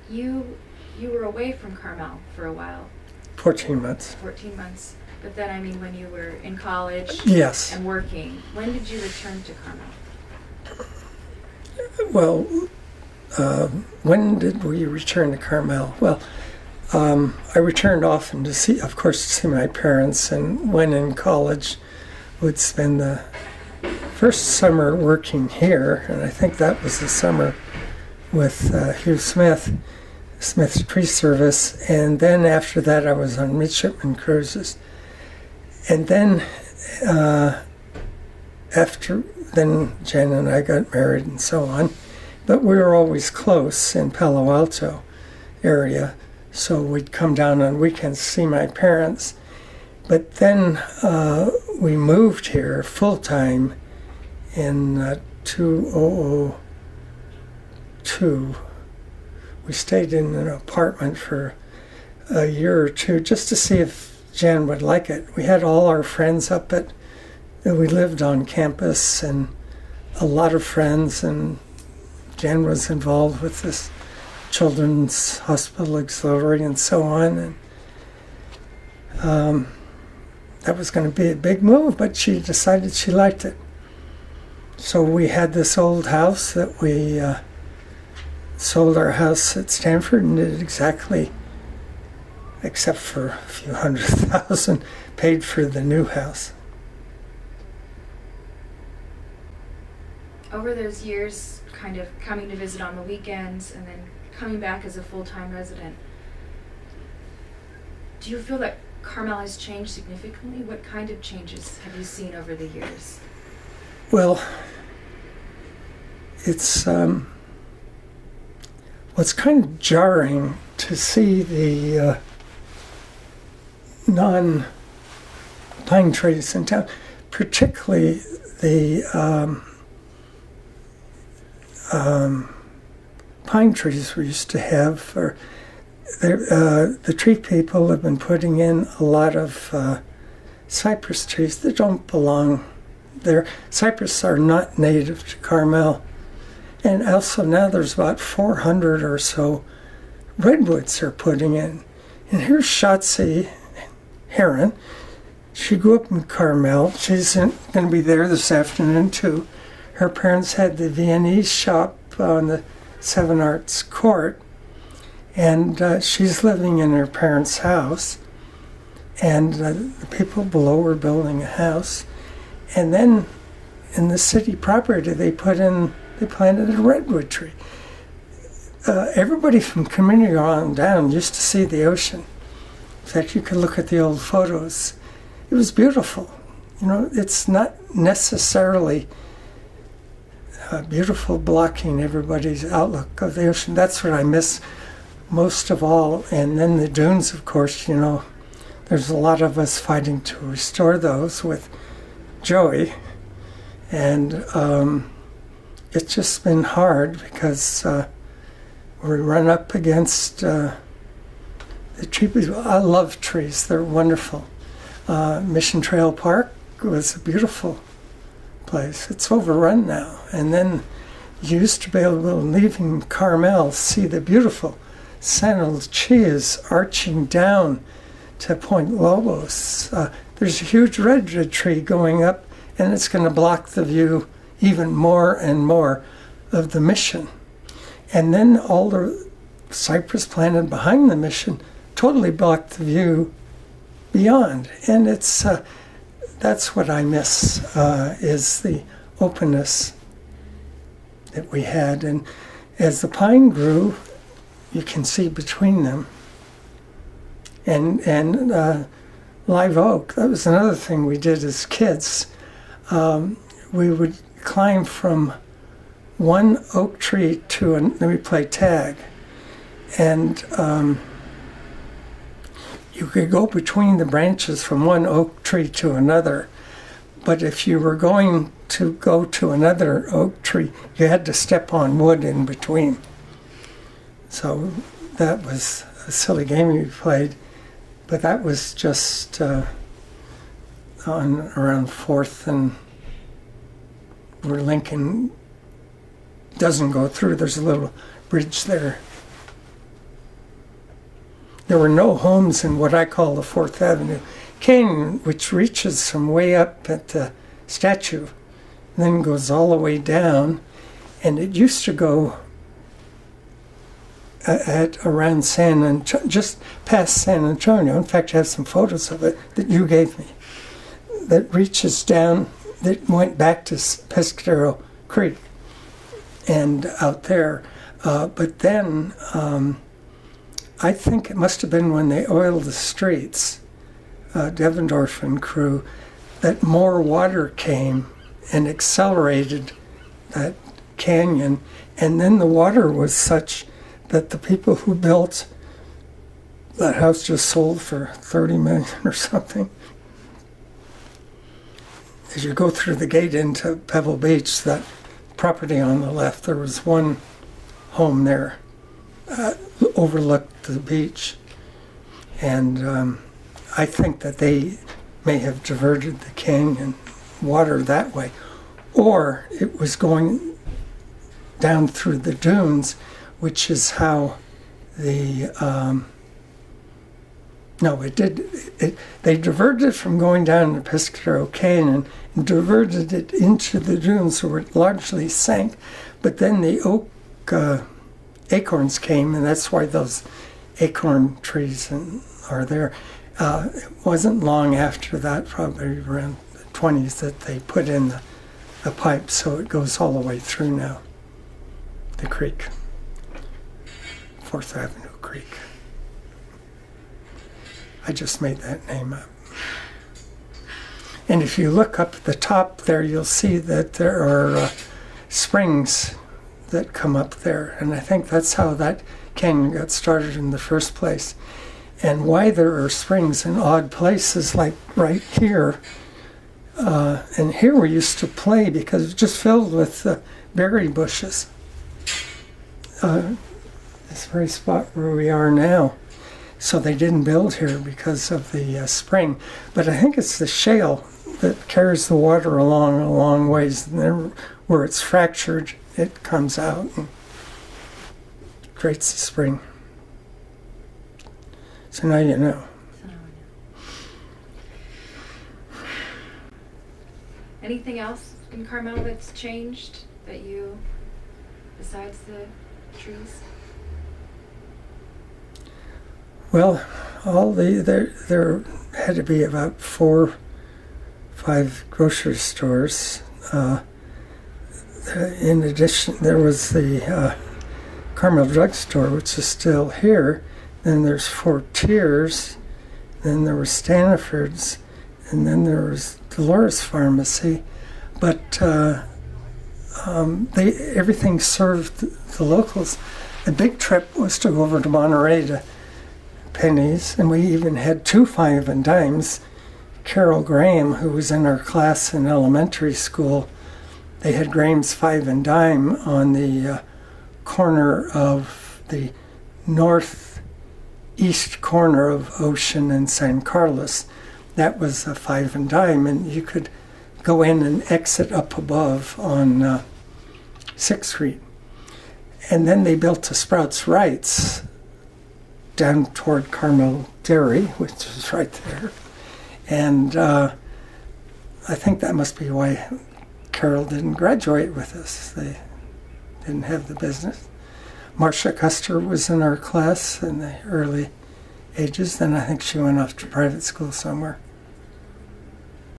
You were away from Carmel for a while. 14 months. 14 months. But then, I mean, when you were in college Yes. and working, when did you return to Carmel? Well, when did we return to Carmel? Well, I returned often to see, of course, to see my parents, and when in college, would spend the first summer working here, and I think that was the summer with Hugh Smith's Tree Service, and then after that I was on midshipman cruises. And then then Jen and I got married and so on, but we were always close in Palo Alto area, so we'd come down on weekends to see my parents. But then we moved here full-time in 2002. We stayed in an apartment for a year or two just to see if Jan would like it. We had all our friends up at, we lived on campus, and a lot of friends, and Jan was involved with this Children's Hospital Auxiliary and so on. And that was going to be a big move, but she decided she liked it. So we had this old house that we sold our house at Stanford and did exactly, except for a few $100,000, paid for the new house. Over those years, kind of coming to visit on the weekends and then coming back as a full-time resident, do you feel that Carmel has changed significantly? What kind of changes have you seen over the years? Well, it's it's kind of jarring to see the non-pine trees in town, particularly the pine trees we used to have. The tree people have been putting in a lot of cypress trees that don't belong there. Cypress are not native to Carmel. And also now there's about 400 or so redwoods they're putting in. And here's Shotzi Heron. She grew up in Carmel. She's going to be there this afternoon too. Her parents had the Viennese shop on the Seven Arts Court. And she's living in her parents' house. And the people below are building a house. And then in the city property, they planted a redwood tree. Everybody from community on down used to see the ocean. In fact, you could look at the old photos. It was beautiful. You know, it's not necessarily beautiful blocking everybody's outlook of the ocean. That's what I miss most of all. And then the dunes, of course, you know, there's a lot of us fighting to restore those with Joey. And it's just been hard because we run up against the trees. I love trees. They're wonderful. Mission Trail Park was a beautiful place. It's overrun now. And then you used to be able to, leaving Carmel, see the beautiful San Lucia's arching down to Point Lobos. There's a huge redwood tree going up, and it's going to block the view even more and more of the mission. And then all the cypress planted behind the mission totally blocked the view beyond. And it's that's what I miss, is the openness that we had. And as the pine grew, you can see between them. And live oak, that was another thing we did as kids. We would climb from one oak tree to then we play tag. And you could go between the branches from one oak tree to another. But if you were going to go to another oak tree, you had to step on wood in between. So that was a silly game we played. But that was just on around 4th and where Lincoln doesn't go through. There's a little bridge there. there were no homes in what I call the 4th Avenue Canyon, which reaches from way up at the statue, and then goes all the way down. And it used to go at around just past San Antonio. In fact, I have some photos of it that you gave me that reaches down, that went back to Pescadero Creek and out there. But then I think it must have been when they oiled the streets, Devendorf and crew, that more water came and accelerated that canyon. And then the water was such that the people who built that house just sold for $30 million or something. As you go through the gate into Pebble Beach, that property on the left, there was one home there, overlooked the beach. And I think that they may have diverted the canyon water that way. Or it was going down through the dunes, which is how the they diverted it from going down the Pescadero Canyon and diverted it into the dunes where it largely sank. But then the oak acorns came, and that's why those acorn trees are there. It wasn't long after that, probably around the 20s, that they put in the pipe, so it goes all the way through now, the creek, 4th Avenue Creek. I just made that name up. And if you look up at the top there, you'll see that there are springs that come up there. And I think that's how that canyon got started in the first place. And why there are springs in odd places, like right here. And here we used to play because it's just filled with berry bushes. This very spot where we are now. So they didn't build here because of the spring. But I think it's the shale that carries the water along a long ways. And then where it's fractured, it comes out and creates the spring. So now you know. Anything else in Carmel that's changed that you, besides the trees? Well, there had to be about 4 or 5 grocery stores. In addition, there was the Carmel drugstore, which is still here. Then there's Fort Tiers. Then there was Stanford's, and then there was Dolores Pharmacy. But everything served the locals. The big trip was to go over to Monterey to pennies, and we even had 2 5 and dimes. Carol Graham, who was in our class in elementary school, they had Graham's 5 and dime on the corner of the northeast corner of Ocean and San Carlos. That was a 5 and dime, and you could go in and exit up above on 6th Street. And then they built a Sprouts Rights down toward Carmel Dairy, which is right there. And I think that must be why Carol didn't graduate with us. They didn't have the business. Marcia Custer was in our class in the early ages. Then I think she went off to private school somewhere.